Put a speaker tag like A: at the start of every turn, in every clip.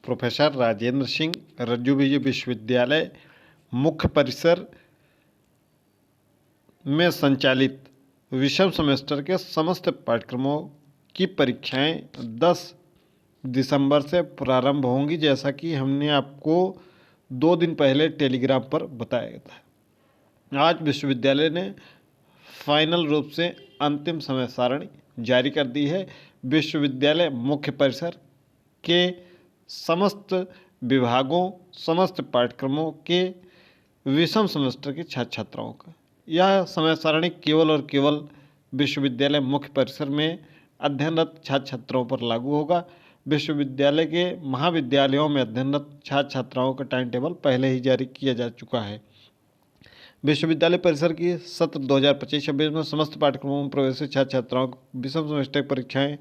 A: Professor Rajendra Singh रज्जुबीजी विश्वविद्यालय मुख्य परिसर में संचालित विषम सेमेस्टर के समस्त पाठ्यक्रमों की परीक्षाएं 10 दिसंबर से प्रारंभ होंगी, जैसा कि हमने आपको 2 दिन पहले टेलीग्राम पर बताया था। आज विश्वविद्यालय ने फाइनल रूप से अंतिम समय सारणी जारी कर दी है। विश्वविद्यालय मुख्य परिसर के समस्त विभागों, समस्त पाठ्यक्रमों के विषम सेमेस्टर के छात्र छात्राओं का यह समय सारणी केवल और केवल विश्वविद्यालय मुख्य परिसर में अध्ययनरत छात्र छात्राओं पर लागू होगा। विश्वविद्यालय के महाविद्यालयों में अध्ययनरत छात्र छात्राओं का टाइम टेबल पहले ही जारी किया जा चुका है। विश्वविद्यालय परिसर की सत्र 2025-26 में समस्त पाठ्यक्रमों में प्रवेश छात्र छात्राओं को विषम सेमेस्टर परीक्षाएं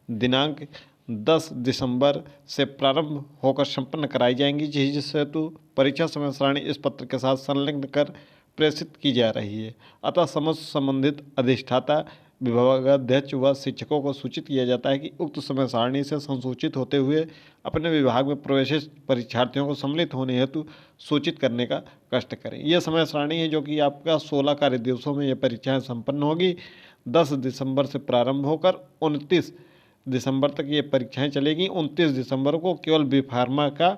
A: दिनांक 10 दिसंबर से प्रारंभ होकर संपन्न कराई जाएंगी, जिस हेतु परीक्षा समय सारणी इस पत्र के साथ संलग्न कर प्रेषित की जा रही है। अतः समस्त संबंधित अधिष्ठाता, विभागाध्यक्ष व शिक्षकों को सूचित किया जाता है कि उक्त समय सारणी से संसूचित होते हुए अपने विभाग में प्रवेशित परीक्षार्थियों को सम्मिलित होने हेतु सूचित करने का कष्ट करें। यह समय सारणी है जो कि आपका 16 कार्य दिवसों में यह परीक्षाएं संपन्न होगी। 10 दिसंबर से प्रारंभ होकर 29 दिसंबर तक ये परीक्षाएं चलेगी। 29 दिसंबर को केवल बी फार्मा का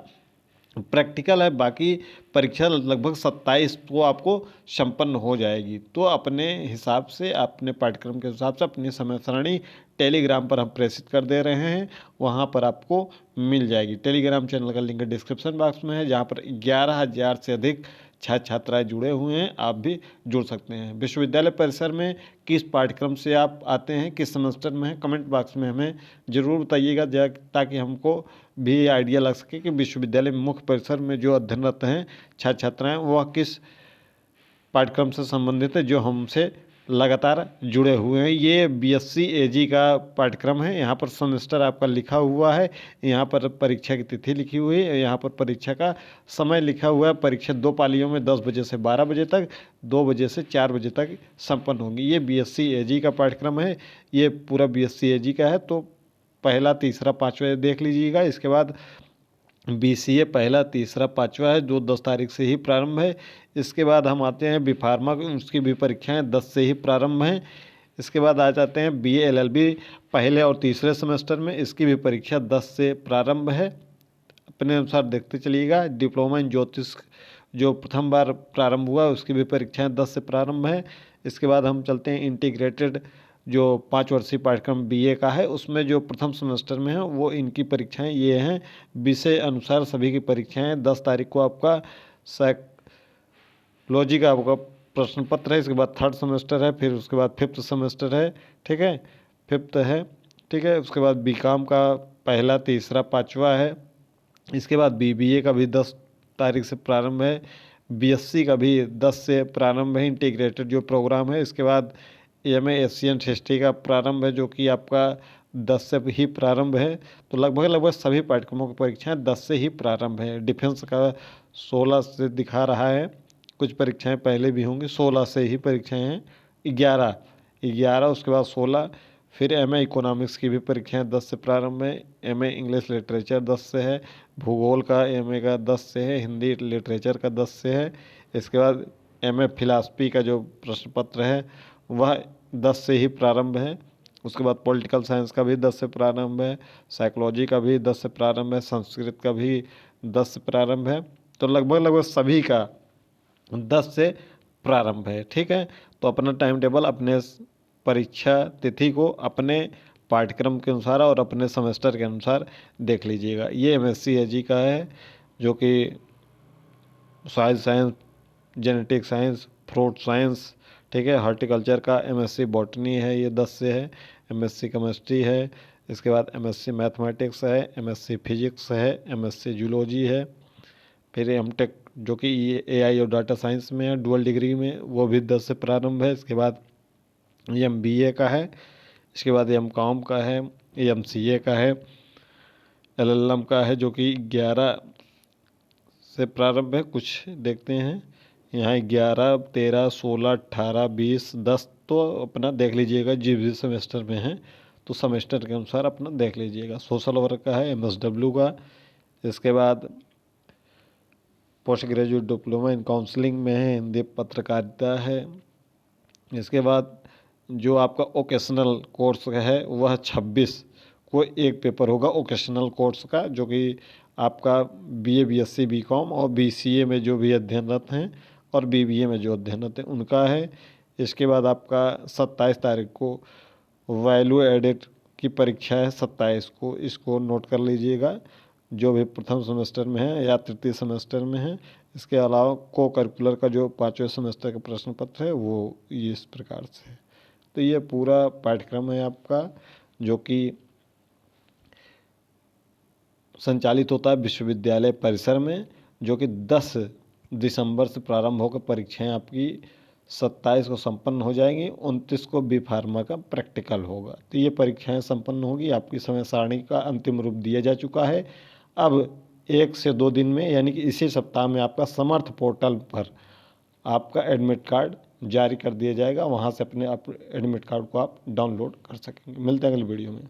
A: प्रैक्टिकल है, बाकी परीक्षा लगभग 27 को आपको संपन्न हो जाएगी। तो अपने हिसाब से, अपने पाठ्यक्रम के हिसाब से अपनी समय सारणी टेलीग्राम पर हम प्रेषित कर दे रहे हैं, वहाँ पर आपको मिल जाएगी। टेलीग्राम चैनल का लिंक डिस्क्रिप्शन बॉक्स में है, जहाँ पर 11,000 से अधिक छात्र छात्राएं जुड़े हुए हैं। आप भी जुड़ सकते हैं। विश्वविद्यालय परिसर में किस पाठ्यक्रम से आप आते हैं, किस सेमेस्टर में हैं, कमेंट बॉक्स में हमें ज़रूर बताइएगा, ताकि हमको भी आइडिया लग सके कि विश्वविद्यालय मुख्य परिसर में जो अध्ययनरत हैं छात्र छात्राएं वह किस पाठ्यक्रम से संबंधित है, जो हमसे लगातार जुड़े हुए हैं। ये बीएससी एजी का पाठ्यक्रम है। यहाँ पर सेमेस्टर आपका लिखा हुआ है, यहाँ पर परीक्षा की तिथि लिखी हुई है, यहाँ पर परीक्षा का समय लिखा हुआ है। परीक्षा 2 पालियों में 10 बजे से 12 बजे तक, 2 बजे से 4 बजे तक संपन्न होंगी। ये बीएससी एजी का पाठ्यक्रम है, ये पूरा बीएससी एजी का है। तो पहला, तीसरा, पाँचवा देख लीजिएगा। इसके बाद बीसीए पहला, तीसरा, पाँचवा है, जो 10 तारीख से ही प्रारंभ है। इसके बाद हम आते हैं बी फार्मा, उसकी भी परीक्षाएं 10 से ही प्रारंभ हैं। इसके बाद आ जाते हैं बीए एलएलबी पहले और तीसरे सेमेस्टर में, इसकी भी परीक्षा 10 से प्रारंभ है। अपने अनुसार देखते चलिएगा। डिप्लोमा इन ज्योतिष जो प्रथम बार प्रारंभ हुआ, उसकी भी परीक्षाएं 10 से प्रारंभ है। इसके बाद हम चलते हैं इंटीग्रेटेड जो 5 वर्षीय पाठ्यक्रम बीए का है, उसमें जो प्रथम सेमेस्टर में है वो इनकी परीक्षाएं ये हैं। विषय अनुसार सभी की परीक्षाएं 10 तारीख को आपका साइकोलॉजी का आपका प्रश्न पत्र है। इसके बाद 3rd सेमेस्टर है, फिर उसके बाद 5th सेमेस्टर है, ठीक है, 5th है, ठीक है। उसके बाद बीकॉम का पहला, तीसरा, पाँचवा है। इसके बाद बीबीए का भी 10 तारीख से प्रारंभ है। बीएससी का भी 10 से प्रारंभ है, इंटीग्रेटेड जो प्रोग्राम है। इसके बाद एमए एशियन हिस्ट्री का प्रारंभ है, जो कि आपका 10 से ही प्रारंभ है। तो लगभग सभी पाठ्यक्रमों की परीक्षाएं 10 से ही प्रारंभ है। डिफेंस का 16 से दिखा रहा है, कुछ परीक्षाएं पहले भी होंगी। 16 से ही परीक्षाएं हैं, 11 उसके बाद 16। फिर एमए इकोनॉमिक्स की भी परीक्षाएं 10 से प्रारंभ है। एमए इंग्लिश लिटरेचर 10 से है। भूगोल का एमए का 10 से है। हिंदी लिटरेचर का 10 से है। इसके बाद एमए फिलासफी का जो प्रश्न पत्र है वह 10 से ही प्रारंभ है। उसके बाद पॉलिटिकल साइंस का भी 10 से प्रारंभ है। साइकोलॉजी का भी 10 से प्रारंभ है। संस्कृत का भी 10 से प्रारंभ है। तो लगभग सभी का 10 से प्रारंभ है, ठीक है। तो अपना टाइम टेबल अपने परीक्षा तिथि को अपने पाठ्यक्रम के अनुसार और अपने सेमेस्टर के अनुसार देख लीजिएगा। ये एमएससी एजी का है, जो कि soil science, genetic science, fruit science, ठीक है। हॉर्टिकल्चर का एमएससी बॉटनी है, ये 10 से है। एमएससी केमिस्ट्री है। इसके बाद एमएससी मैथमेटिक्स है, एमएससी फिजिक्स है, एमएससी जूलॉजी है। फिर एमटेक जो कि एआई और डाटा साइंस में है, डुअल डिग्री में, वो भी 10 से प्रारंभ है। इसके बाद एमबीए का है। इसके बाद एमकॉम का है, एमसीए का है, एलएलएम का है, जो कि 11 से प्रारंभ है। कुछ देखते हैं यहाँ 11, 13, 16, 18, 20, 10। तो अपना देख लीजिएगा, जिस भी सेमेस्टर में है तो सेमेस्टर के अनुसार अपना देख लीजिएगा। सोशल वर्क का है, एमएसडब्ल्यू का, इसके बाद post graduate diploma in counselling में है, हिंदी पत्रकारिता है। इसके बाद जो आपका ओकेशनल कोर्स है वह 26 को एक पेपर होगा ओकेशनल कोर्स का, जो कि आपका बीए, बीएससी, बीकॉम और बीसीए में जो भी अध्ययनरत हैं और बीबीए में जो अध्ययनरत हैं उनका है। इसके बाद आपका 27 तारीख को वैल्यू एडिट की परीक्षा है, 27 को, इसको नोट कर लीजिएगा, जो भी प्रथम सेमेस्टर में है या तृतीय सेमेस्टर में है। इसके अलावा को करिकुलर का जो 5वें सेमेस्टर का प्रश्न पत्र है वो ये इस प्रकार से है। तो ये पूरा पाठ्यक्रम है आपका, जो कि संचालित होता है विश्वविद्यालय परिसर में, जो कि 10 दिसंबर से प्रारंभ होकर परीक्षाएं आपकी 27 को संपन्न हो जाएंगी। 29 को बी फार्मा का प्रैक्टिकल होगा। तो ये परीक्षाएं संपन्न होगी। आपकी समय सारणी का अंतिम रूप दिया जा चुका है। अब 1 से 2 दिन में, यानी कि इसी सप्ताह में, आपका समर्थ पोर्टल पर आपका एडमिट कार्ड जारी कर दिया जाएगा। वहाँ से अपने एडमिट कार्ड को आप डाउनलोड कर सकेंगे। मिलते हैं अगले वीडियो में।